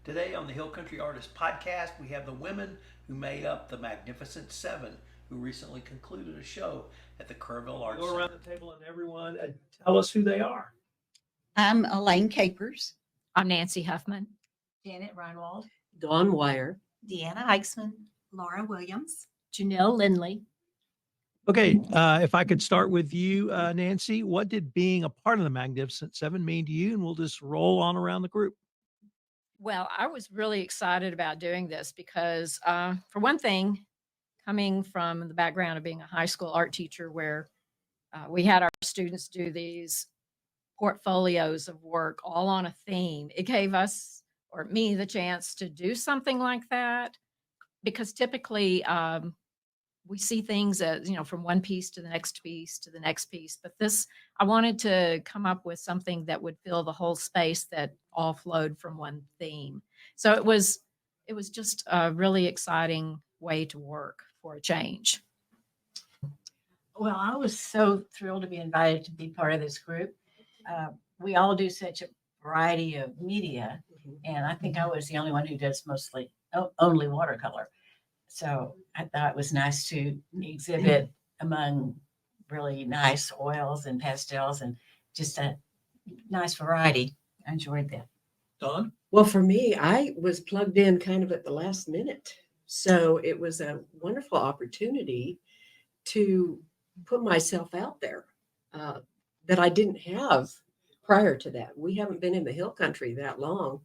Today on the Hill Country Artists Podcast, we have the women who made up the Magnificent Seven, who recently concluded a show at the Kerrville Arts Center. Go around the table and everyone tell us who they are. I'm Elaine Capers. I'm Nancy Huffman. Janet Reinwald. Dawn Weyer. Deanna Eixman. Laura Williams. Janelle Lindley. Okay, if I could start with you, Nancy, what did being a part of the Magnificent Seven mean to you? And we'll just roll on around the group. Well, I was really excited about doing this because, for one thing, coming from the background of being a high school art teacher where we had our students do these portfolios of work all on a theme, it gave us or me the chance to do something like that because typically we see things as, from one piece to the next piece to the next piece. But this, I wanted to come up with something that would fill the whole space that all flowed from one theme. So it was just a really exciting way to work for a change. Well, I was so thrilled to be invited to be part of this group. We all do such a variety of media, and I think I was the only one who does only watercolor. So I thought it was nice to exhibit among really nice oils and pastels and just a nice variety. I enjoyed that. Dawn? Well, for me, I was plugged in kind of at the last minute. So it was a wonderful opportunity to put myself out there that I didn't have prior to that. We haven't been in the Hill Country that long.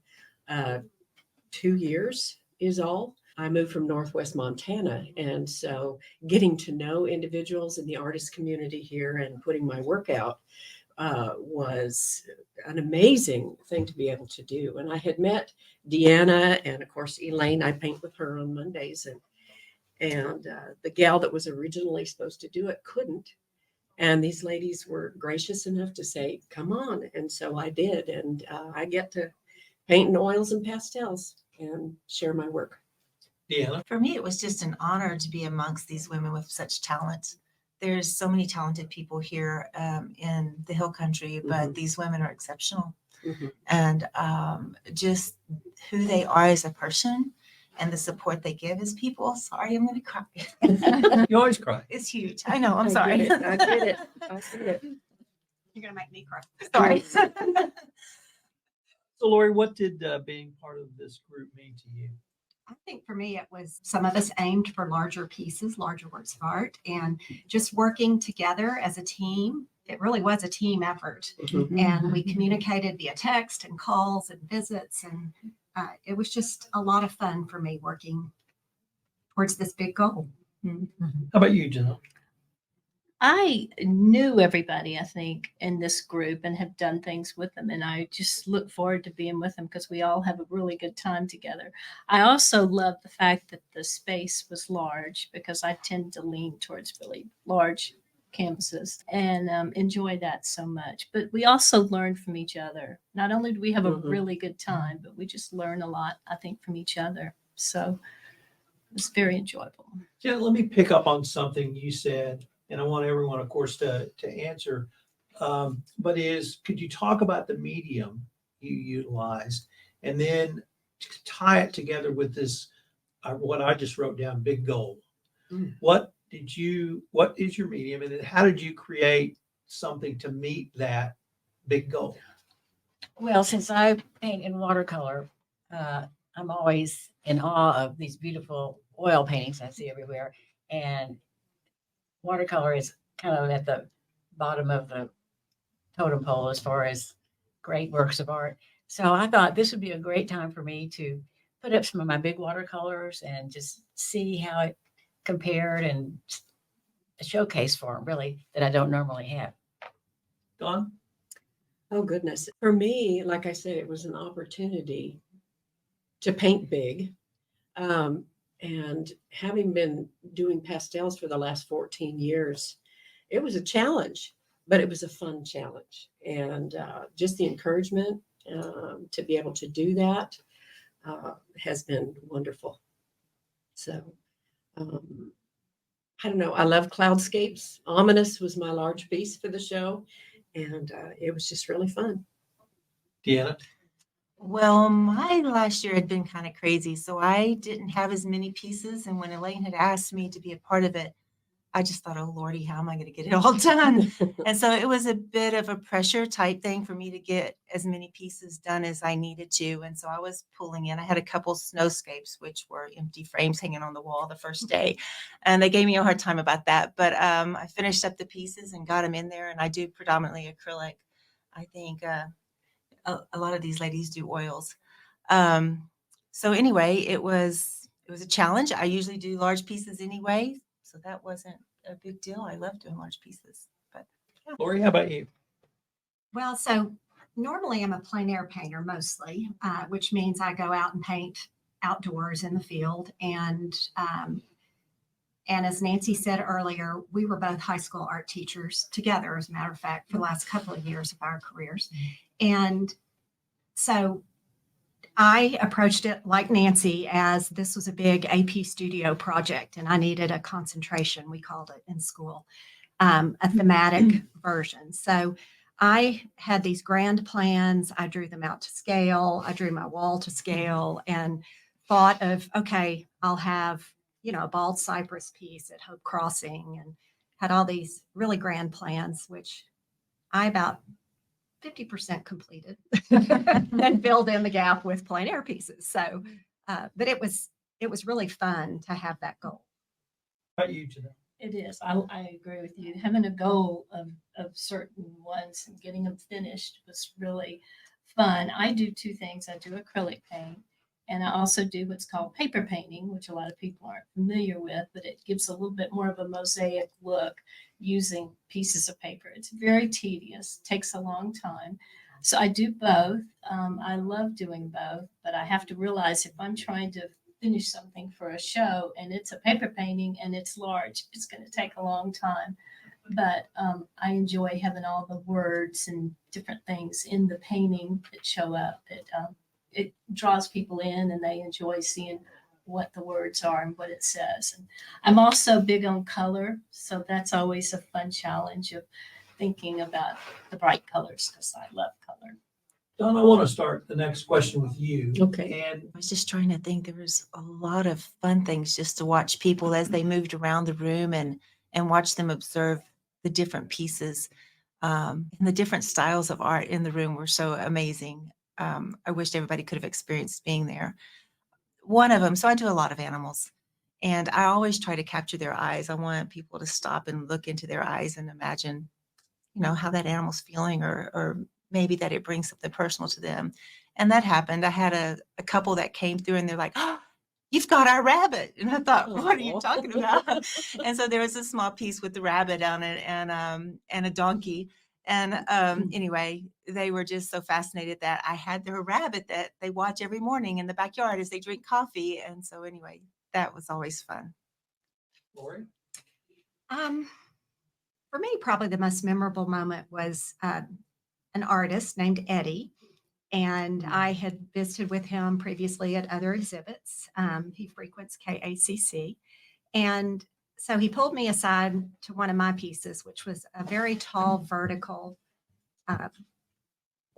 2 years is all. I moved from Northwest Montana. And so getting to know individuals in the artist community here and putting my work out was an amazing thing to be able to do. And I had met Deanna and of course, Elaine. I paint with her on Mondays and the gal that was originally supposed to do it couldn't. And these ladies were gracious enough to say, come on. And so I did. And I get to paint in oils and pastels and share my work. Deanna? For me, it was just an honor to be amongst these women with such talent. There's so many talented people here in the Hill Country, but these women are exceptional. And just who they are as a person and the support they give as people. Sorry, I'm going to cry. You always cry. It's huge. I know. I'm sorry. I get it. You're going to make me cry. Sorry. So, Lori, what did being part of this group mean to you? I think for me, it was some of us aimed for larger pieces, larger works of art, and just working together as a team. It really was a team effort. And we communicated via text and calls and visits. And it was just a lot of fun for me working towards this big goal. How about you, Janelle? I knew everybody, I think, in this group and have done things with them. And I just look forward to being with them because we all have a really good time together. I also love the fact that the space was large because I tend to lean towards really large canvases and enjoy that so much. But we also learn from each other. Not only do we have a really good time, but we just learn a lot, I think, from each other. So it was very enjoyable. Yeah, let me pick up on something you said. And I want everyone, of course, to answer. But could you talk about the medium you utilized and then tie it together with this, what I just wrote down, big goal? What is your medium and then how did you create something to meet that big goal? Well, since I paint in watercolor, I'm always in awe of these beautiful oil paintings I see everywhere. And watercolor is kind of at the bottom of the totem pole as far as great works of art. So I thought this would be a great time for me to put up some of my big watercolors and just see how it compared and a showcase for them, really, that I don't normally have. Dawn? Oh, goodness. For me, like I said, it was an opportunity to paint big. And having been doing pastels for the last 14 years, it was a challenge, but it was a fun challenge. And just the encouragement to be able to do that has been wonderful. So, I don't know. I love cloudscapes. Ominous was my large piece for the show. And it was just really fun. Deanna? Well, my last year had been kind of crazy, so I didn't have as many pieces. And when Elaine had asked me to be a part of it, I just thought, oh Lordy, how am I going to get it all done? And so it was a bit of a pressure type thing for me to get as many pieces done as I needed to. And so I was pulling in. I had a couple snowscapes, which were empty frames hanging on the wall the first day. And they gave me a hard time about that. But I finished up the pieces and got them in there. And I do predominantly acrylic. I think a lot of these ladies do oils. So anyway, it was a challenge. I usually do large pieces anyway, so that wasn't a big deal. I love doing large pieces, but Lori, how about you? Well, so normally I'm a plein air painter mostly, which means I go out and paint outdoors in the field. And as Nancy said earlier, we were both high school art teachers together, as a matter of fact, for the last couple of years of our careers. And so I approached it like Nancy, as this was a big AP studio project and I needed a concentration, we called it in school, a thematic version. So I had these grand plans. I drew them out to scale. I drew my wall to scale and thought of, okay, I'll have, a bald cypress piece at Hope Crossing, and had all these really grand plans, which I about 50% completed and filled in the gap with plein air pieces. So, but it was really fun to have that goal. How about you, Janelle? It is. I agree with you. Having a goal of certain ones and getting them finished was really fun. I do two things. I do acrylic paint, and I also do what's called paper painting, which a lot of people aren't familiar with, but it gives a little bit more of a mosaic look using pieces of paper. It's very tedious, takes a long time. So I do both. I love doing both, but I have to realize if I'm trying to finish something for a show and it's a paper painting and it's large, it's going to take a long time. But I enjoy having all the words and different things in the painting that show up. It draws people in and they enjoy seeing what the words are and what it says. And I'm also big on color, so that's always a fun challenge of thinking about the bright colors because I love color. Don, I want to start the next question with you. Okay. And I was just trying to think. There was a lot of fun things just to watch people as they moved around the room and watch them observe the different pieces. And the different styles of art in the room were so amazing. I wished everybody could have experienced being there. One of them, so I do a lot of animals, and I always try to capture their eyes. I want people to stop and look into their eyes and imagine, how that animal's feeling, or maybe that it brings something personal to them. And that happened. I had a couple that came through and they're like, oh, you've got our rabbit. And I thought, what are you talking about? And so there was a small piece with the rabbit on it and a donkey. And anyway, they were just so fascinated that I had their rabbit that they watch every morning in the backyard as they drink coffee. And so anyway, that was always fun. Lori? For me, probably the most memorable moment was an artist named Eddie. And I had visited with him previously at other exhibits. He frequents KACC. And so he pulled me aside to one of my pieces, which was a very tall vertical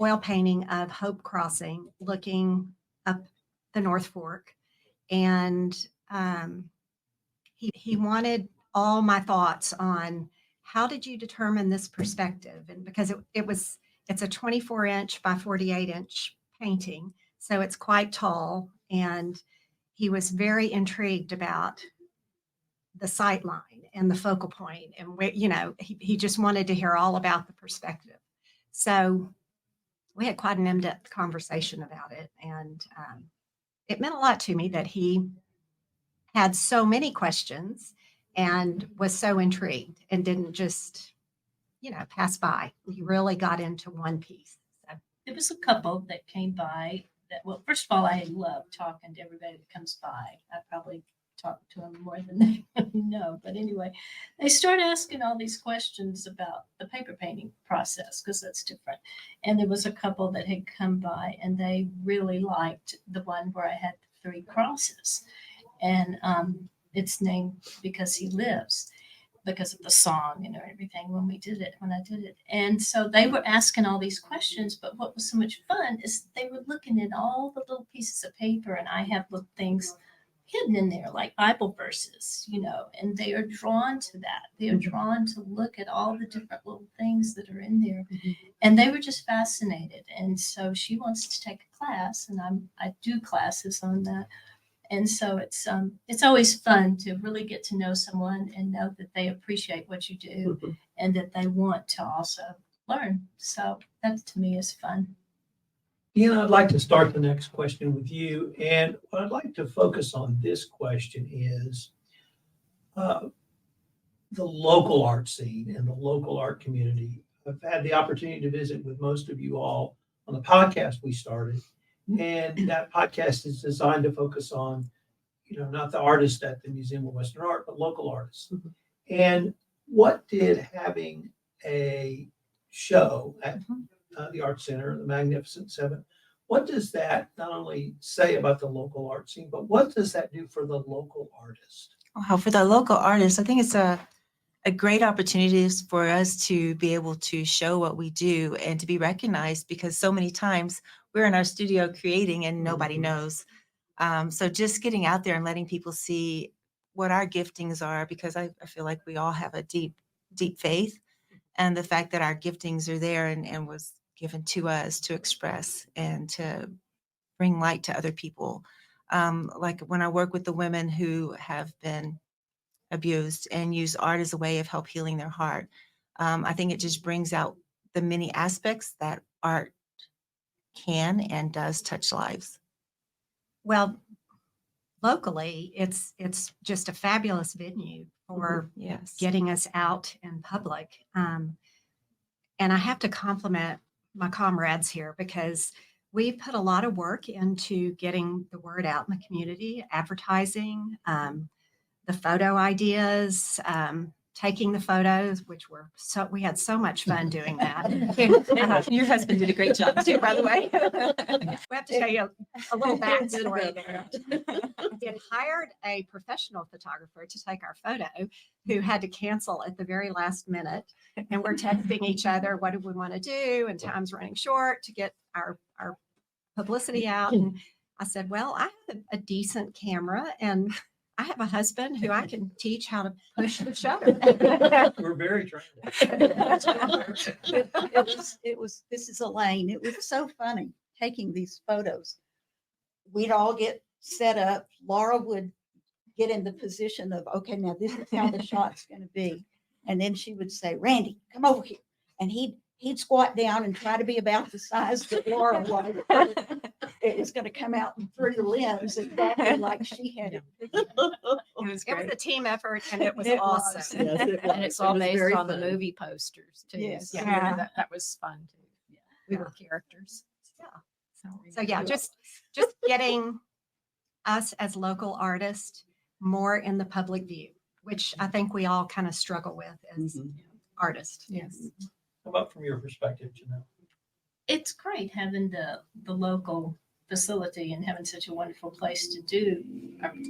oil painting of Hope Crossing looking up the North Fork. And he wanted all my thoughts on how did you determine this perspective? And because it's a 24-inch by 48-inch painting, so it's quite tall. And he was very intrigued about the sight line and the focal point, and where, he just wanted to hear all about the perspective. So we had quite an in-depth conversation about it, and it meant a lot to me that he had so many questions and was so intrigued and didn't just, pass by. He really got into one piece. So. There was a couple that came by that, well, first of all, I love talking to everybody that comes by. I probably talk to them more than they know. But anyway, they start asking all these questions about the paper painting process because that's different. And there was a couple that had come by and they really liked the one where I had the 3 crosses. And it's named because he lives. because of the song and everything when I did it. And so they were asking all these questions, but what was so much fun is they were looking at all the little pieces of paper, and I have little things hidden in there like Bible verses, and they are drawn to that. They are drawn to look at all the different little things that are in there. And they were just fascinated. And so she wants to take a class, and I do classes on that. And so it's always fun to really get to know someone and know that they appreciate what you do and that they want to also learn. So that to me is fun. I'd like to start the next question with you. And what I'd like to focus on this question is the local art scene and the local art community. I've had the opportunity to visit with most of you all on the podcast we started. And that podcast is designed to focus on, not the artists at the Museum of Western Art, but local artists. And what did having a show at the Art Center, the Magnificent Seven, what does that not only say about the local art scene, but what does that do for the local artist? Wow, for the local artists, I think it's a great opportunity for us to be able to show what we do and to be recognized, because so many times we're in our studio creating and nobody knows. So just getting out there and letting people see what our giftings are, because I feel like we all have a deep, deep faith, and the fact that our giftings are there and was given to us to express and to bring light to other people. Like when I work with the women who have been abused and use art as a way of help healing their heart. I think it just brings out the many aspects that art can and does touch lives. Well, locally, it's just a fabulous venue for Yes. getting us out in public. And I have to compliment my comrades here because we put a lot of work into getting the word out in the community, advertising, the photo ideas, taking the photos, which we had so much fun doing that. Your husband did a great job too, by the way. We have to tell you a little backstory there. We had hired a professional photographer to take our photo who had to cancel at the very last minute. And we're texting each other, what do we want to do? And time's running short to get our publicity out. And I said, well, I have a decent camera and I have a husband who I can teach how to push the shutter. We're very trained. This is Elaine. It was so funny taking these photos. We'd all get set up. Laura would get in the position of, okay, now this is how the shot's going to be. And then she would say, Randy, come over here. And he'd squat down and try to be about the size that Laura was. It was going to come out through the lens exactly like she had it. It was It was great. a team effort and it was It awesome. was. Yes, it And it's all was based very on the fun. movie posters too. Yes. So Yeah. that was fun too. We were characters. So yeah, just getting us as local artists more in the public view, which I think we all kind of struggle with as artists. Yes. How about from your perspective, Janelle? It's great having the local facility and having such a wonderful place to do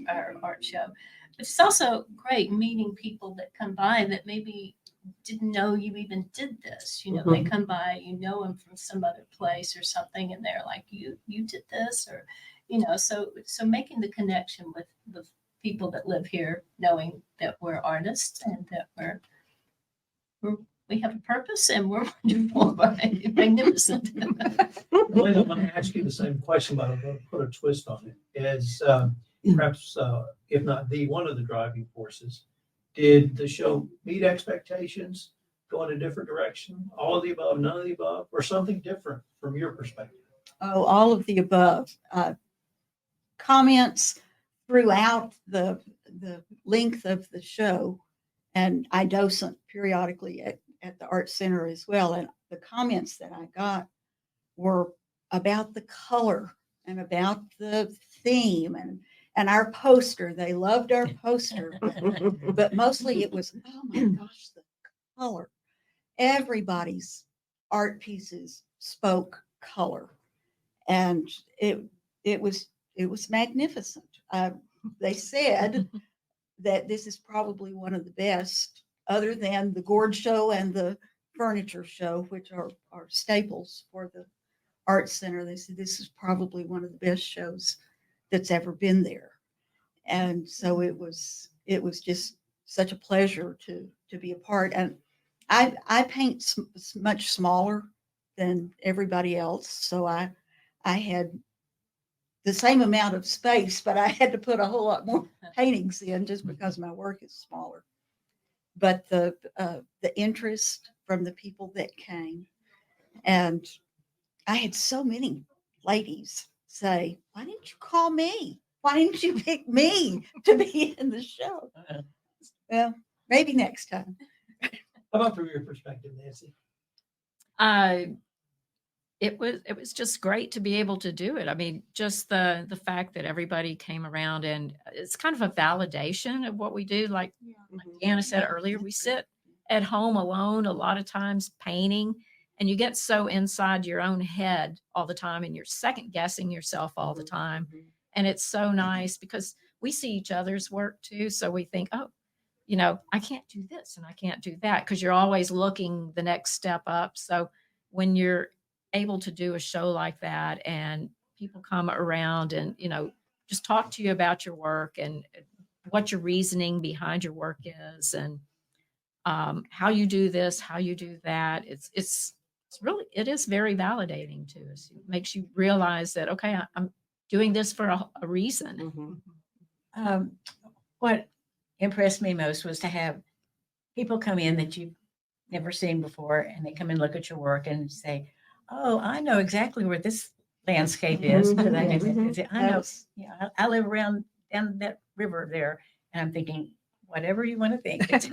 our art show. But it's also great meeting people that come by that maybe didn't know you even did this. They come by, them from some other place or something, and they're like, you did this, or so making the connection with the people that live here, knowing that we're artists and that we have a purpose and we're wonderful, magnificent. Elaine, I'm going to ask you the same question, but I'm going to put a twist on it. As perhaps, if not one of the driving forces, did the show meet expectations, go in a different direction, all of the above, none of the above, or something different from your perspective? Oh, all of the above. Comments throughout the length of the show, and I docent periodically at the Art Center as well. And the comments that I got were about the color and about the theme and our poster. They loved our poster, but mostly it was, oh my gosh, the color. Everybody's art pieces spoke color, and it was magnificent. They said that this is probably one of the best other than the gourd show and the furniture show, which are staples for the Arts Center. They said this is probably one of the best shows that's ever been there. And so it was just such a pleasure to be a part. And I paint much smaller than everybody else. So I had the same amount of space, but I had to put a whole lot more paintings in just because my work is smaller. But the interest from the people that came, and I had so many ladies say, "Why didn't you call me? Why didn't you pick me to be in the show?" Well, maybe next time. How about from your perspective, Nancy? It was just great to be able to do it. I mean, just the fact that everybody came around, and it's kind of a validation of what we do. Like Deanna said earlier, we sit at home alone a lot of times painting, and you get so inside your own head all the time, and you're second guessing yourself all the time. And it's so nice because we see each other's work too. So we think, oh, I can't do this and I can't do that, because you're always looking the next step up. So when you're able to do a show like that and people come around and, just talk to you about your work and what your reasoning behind your work is, and how you do this, how you do that, it's really, it is very validating to us. It makes you realize that, okay, I'm doing this for a reason. What impressed me most was to have people come in that you've never seen before, and they come and look at your work and say, "Oh, I know exactly where this landscape is." Because I know, I live around down that river there, and I'm thinking, whatever you want to think. That's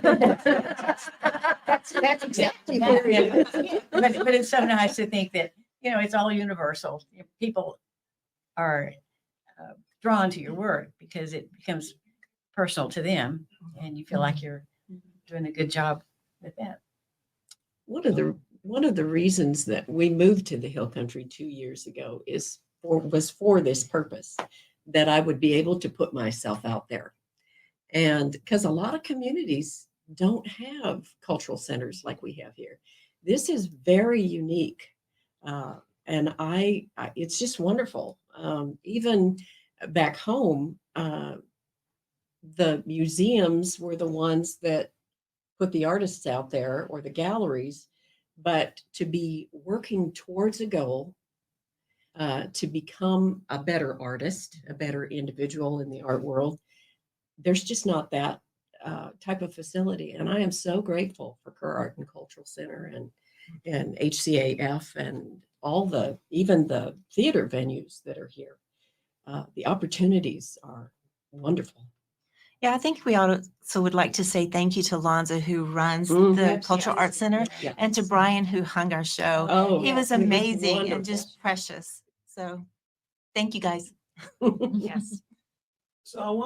exactly But it's so nice to think that, it's all universal. People are drawn to your work because it becomes personal to them, and you feel like you're doing a good job with that. One of the reasons that we moved to the Hill Country 2 years ago was for this purpose, that I would be able to put myself out there. And because a lot of communities don't have cultural centers like we have here. This is very unique. And it's just wonderful. Even back home, the museums were the ones that put the artists out there, or the galleries, but to be working towards a goal, to become a better artist, a better individual in the art world, there's just not that type of facility. And I am so grateful for Kerr Art and Cultural Center and HCAF and even the theater venues that are here. The opportunities are wonderful. Yeah, I think we also would like to say thank you to Lonza, who runs Mhm. the Yes, Cultural yes. Arts Center, Yeah. and to Brian, who hung our show. Oh, He was it was amazing and wonderful. just precious. So thank you, guys. Yes. So I'm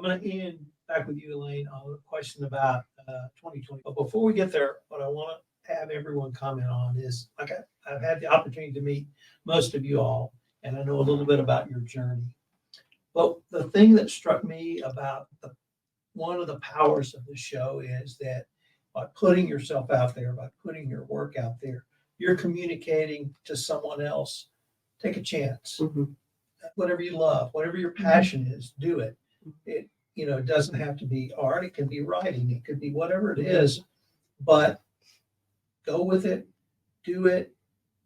gonna end back with you, Elaine, on a question about 2020. But before we get there, what I want to have everyone comment on is, like, I've had the opportunity to meet most of you all, and I know a little bit about your journey. But the thing that struck me about one of the powers of the show is that by putting yourself out there, by putting your work out there, you're communicating to someone else. Take a chance. Mhm. Whatever you love, whatever your passion is, do it. It doesn't have to be art. It can be writing. It could be whatever it is, but go with it, do it,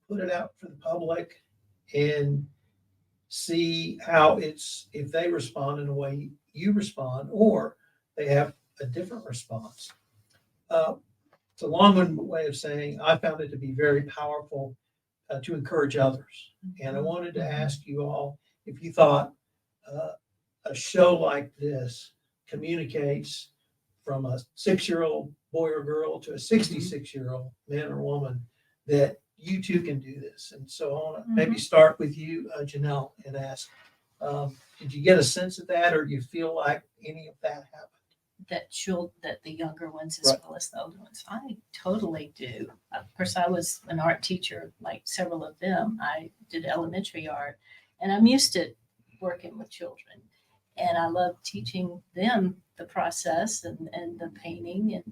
put it out for the public, and see how if they respond in a way you respond, or they have a different response. It's a long-winded way of saying I found it to be very powerful to encourage others. And I wanted to ask you all if you thought a show like this communicates from a 6-year-old boy or girl to a 66-year-old man or woman, that you too can do this. And so I want to maybe start with you, Janelle, and ask, did you get a sense of that, or do you feel like any of that happened? That the younger ones as Right. well as the older ones. I totally do. Of course, I was an art teacher like several of them. I did elementary art, and I'm used to working with children. And I love teaching them the process and the painting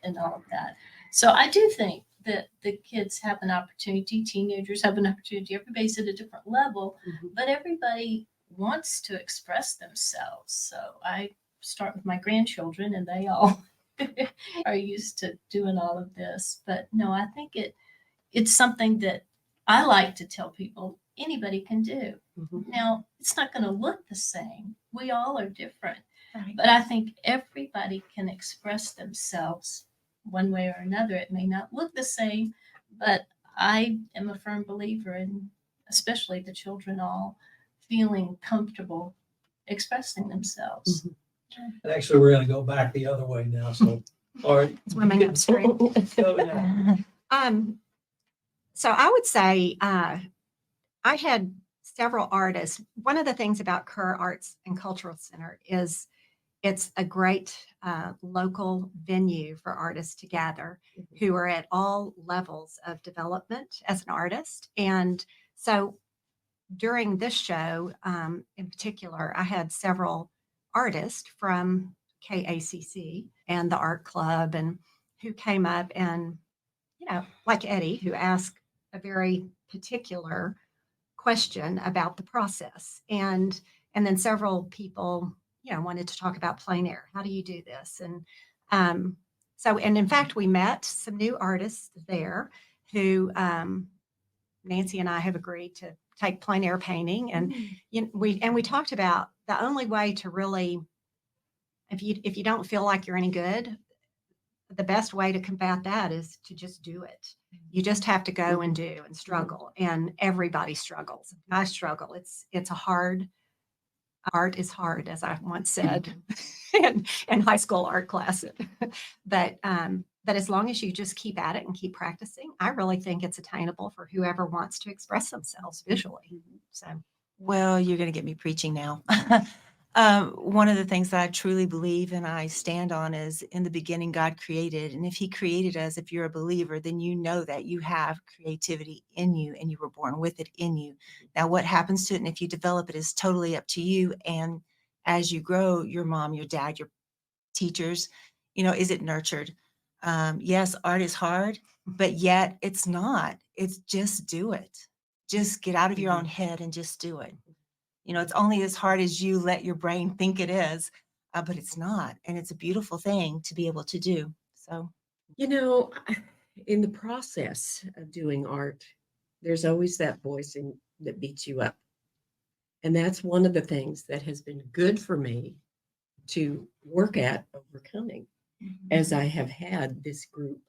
and all of that. So I do think that the kids have an opportunity, teenagers have an opportunity, everybody's at a different level, but everybody wants to express themselves. So I start with my grandchildren and they all are used to doing all of this. But no, I think it's something that I like to tell people anybody can do. Now, it's not going to look the same. We all are different. Right. But I think everybody can express themselves one way or another. It may not look the same, but I am a firm believer in, especially the children all feeling comfortable expressing themselves. And actually, we're going to go back the other way now. So, all right. Swimming upstream. Go ahead. So I would say I had several artists. One of the things about Kerr Arts and Cultural Center is it's a great local venue for artists to gather who are at all levels of development as an artist. And so during this show in particular, I had several artists from KACC and the art club and who came up and, you know, like Eddie, who asked a very particular question about the process. And then several people, you know, wanted to talk about plein air. How do you do this? And and in fact, we met some new artists there who Nancy and I have agreed to take plein air painting. And we talked about the only way to really, if you don't feel like you're any good, the best way to combat that is to just do it. You just have to go and do and struggle. And everybody struggles. I struggle. It's a hard, art is hard, as I once said in high school art class. But as long as you just keep at it and keep practicing, I really think it's attainable for whoever wants to express themselves visually. So, Well, you're going to get me preaching now. One of the things that I truly believe and I stand on is in the beginning, God created. And if he created us, if you're a believer, then you know that you have creativity in you and you were born with it in you. Now, what happens to it and if you develop it is totally up to you. And as you grow, your mom, your dad, your teachers, you know, is it nurtured? Yes, art is hard, but yet it's not. It's just do it. Just get out of your own head and just do it. You know, it's only as hard as you let your brain think it is, but it's not. And it's a beautiful thing to be able to do. So, You know, in the process of doing art, there's always that voice that beats you up. And that's one of the things that has been good for me to work at overcoming as I have had this group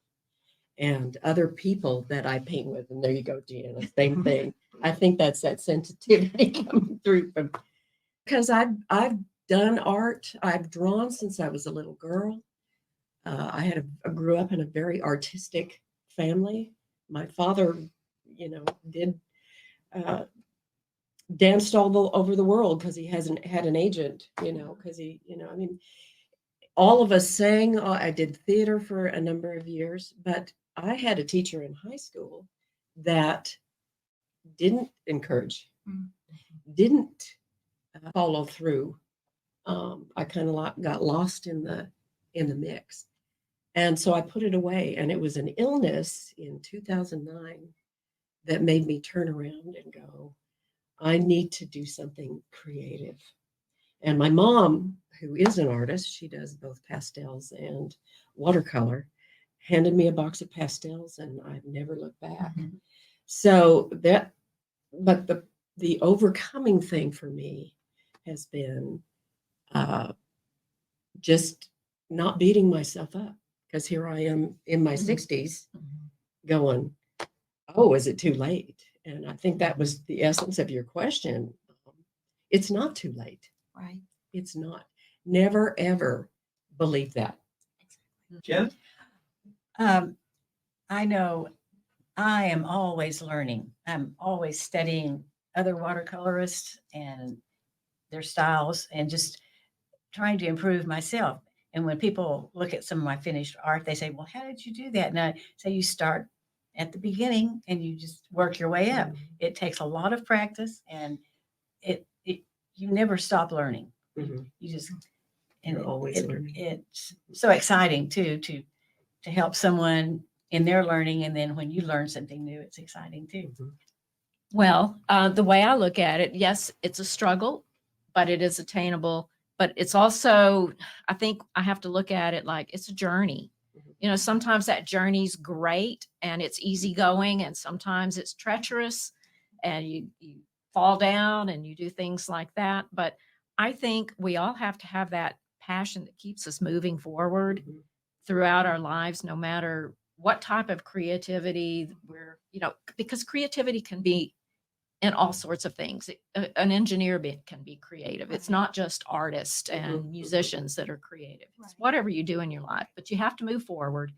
and other people that I paint with. And there you go, Deanna, same thing. I think that's that sensitivity coming through from, because I've done art. I've drawn since I was a little girl. I grew up in a very artistic family. My father, you know, did danced over the world because he hasn't had an agent, you know, because he, you know, I mean, all of us sang. I did theater for a number of years, but I had a teacher in high school that didn't encourage, didn't follow through. I kind of got lost in the mix. And so I put it away. And it was an illness in 2009 that made me turn around and go, I need to do something creative. And my mom, who is an artist, she does both pastels and watercolor, handed me a box of pastels and I've never looked back. So but the overcoming thing for me has been just not beating myself up, because here I am in my 60s going, oh, is it too late? And I think that was the essence of your question. It's not too late. right. It's not. Never, ever believe that. Jen? I know I am always learning. I'm always studying other watercolorists and their styles and just trying to improve myself. And when people look at some of my finished art, they say, well, how did you do that? And I say, you start at the beginning and you just work your way up. It takes a lot of practice and you never stop learning. Mhm. You just, and You're always learning. it's so exciting too, to help someone in their learning. And then when you learn something new, it's exciting too. Well, the way I look at it, yes, it's a struggle, but it is attainable. But it's also, I think I have to look at it like it's a journey. You know, sometimes that journey's great and it's easygoing, and sometimes it's treacherous and you fall down and you do things like that. But I think we all have to have that passion that keeps us moving forward Mhm. throughout our lives, no matter what type of creativity we're, you know, because creativity can be in all sorts of things. An engineer can be creative. It's not just artists and Mhm. musicians that are creative. It's Right. whatever you do in your life, but you have to move forward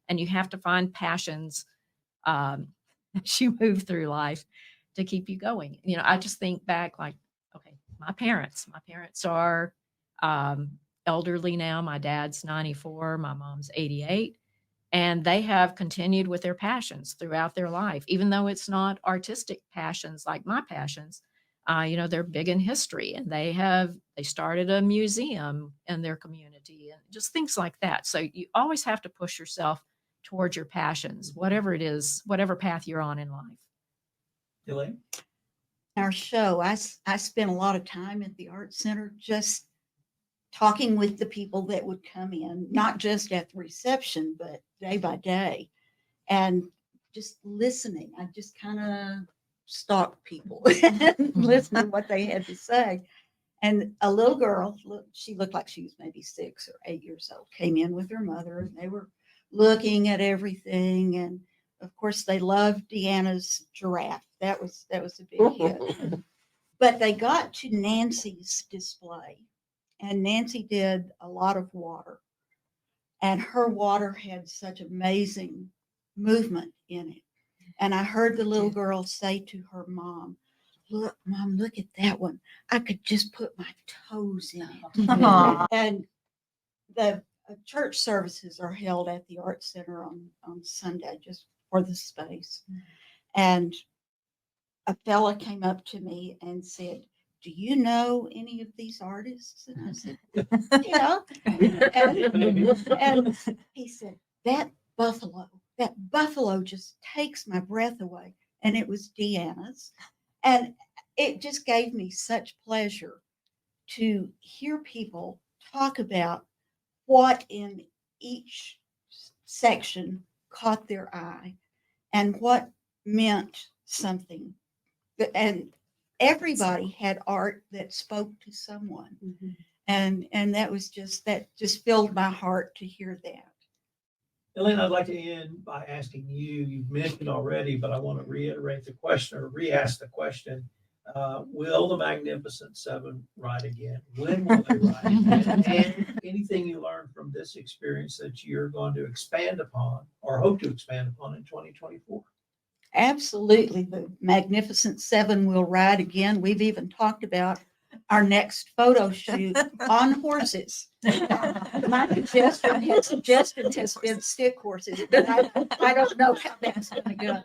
and you have to find passions as you move through life to keep you going. You know, I just think back like, okay, my parents are elderly now. My dad's 94, my mom's 88. And they have continued with their passions throughout their life, even though it's not artistic passions like my passions. You know, they're big in history, and they started a museum in their community and just things like that. So you always have to push yourself towards your passions, whatever it is, whatever path you're on in life. Elaine? Our show, I spent a lot of time at the Art Center just talking with the people that would come in, not just at the reception, but day by day, and just listening. I just kind of stalked people and listened to what they had to say. And a little girl, she looked like she was maybe 6 or 8 years old, came in with her mother, and they were looking at everything. And of course, they loved Deanna's giraffe. That was a big hit. But they got to Nancy's display, and Nancy did a lot of water, and her water had such amazing movement in it. And I heard the little girl say to her mom, "Look, Mom, look at that one. I could just put my toes in it." Aw. And the church services are held at the Art Center on Sunday just for the space. And a fella came up to me and said, "Do you know any of these artists?" And I said, "Yeah." And he said, that buffalo just takes my breath away." And it was Deanna's. And it just gave me such pleasure to hear people talk about what in each section caught their eye and what meant something. And everybody had art that spoke to someone. And that just filled my heart to hear that. Elaine, I'd like to end by asking you, you've mentioned already, but I want to reiterate the question or re-ask the question. Will the Magnificent Seven ride again? When will they ride again? And anything you learned from this experience that you're going to expand upon or hope to expand upon in 2024? Absolutely. The Magnificent Seven will ride again. We've even talked about our next photo shoot on horses. My suggestion has been stick horses, but I don't know how that's going to go.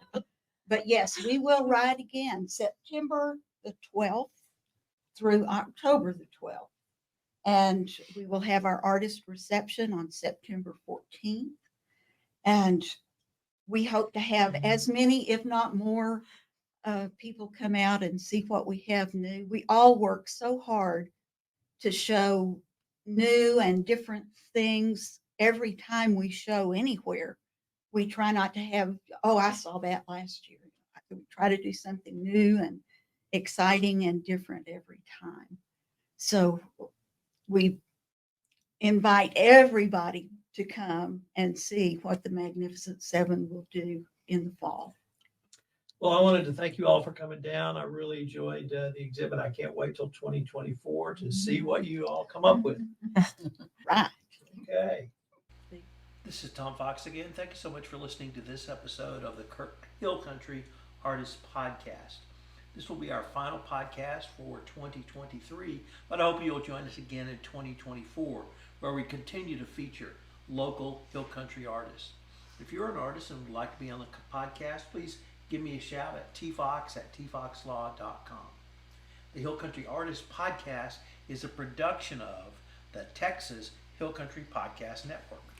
But yes, we will ride again September the 12th through October the 12th. And we will have our artist reception on September 14th. And we hope to have as many, if not more, people come out and see what we have new. We all work so hard to show new and different things every time we show anywhere. We try not to have, "Oh, I saw that last year." We try to do something new and exciting and different every time. So we invite everybody to come and see what the Magnificent Seven will do in the fall. Well, I wanted to thank you all for coming down. I really enjoyed the exhibit. I can't wait till 2024 to see what you all come up with. Right. Okay. This is Tom Fox again. Thank you so much for listening to this episode of the Hill Country Artists Podcast. This will be our final podcast for 2023, but I hope you'll join us again in 2024, where we continue to feature local Hill Country artists. If you're an artist and would like to be on the podcast, please give me a shout at tfox@tfoxlaw.com. The Hill Country Artists Podcast is a production of the Texas Hill Country Podcast Network.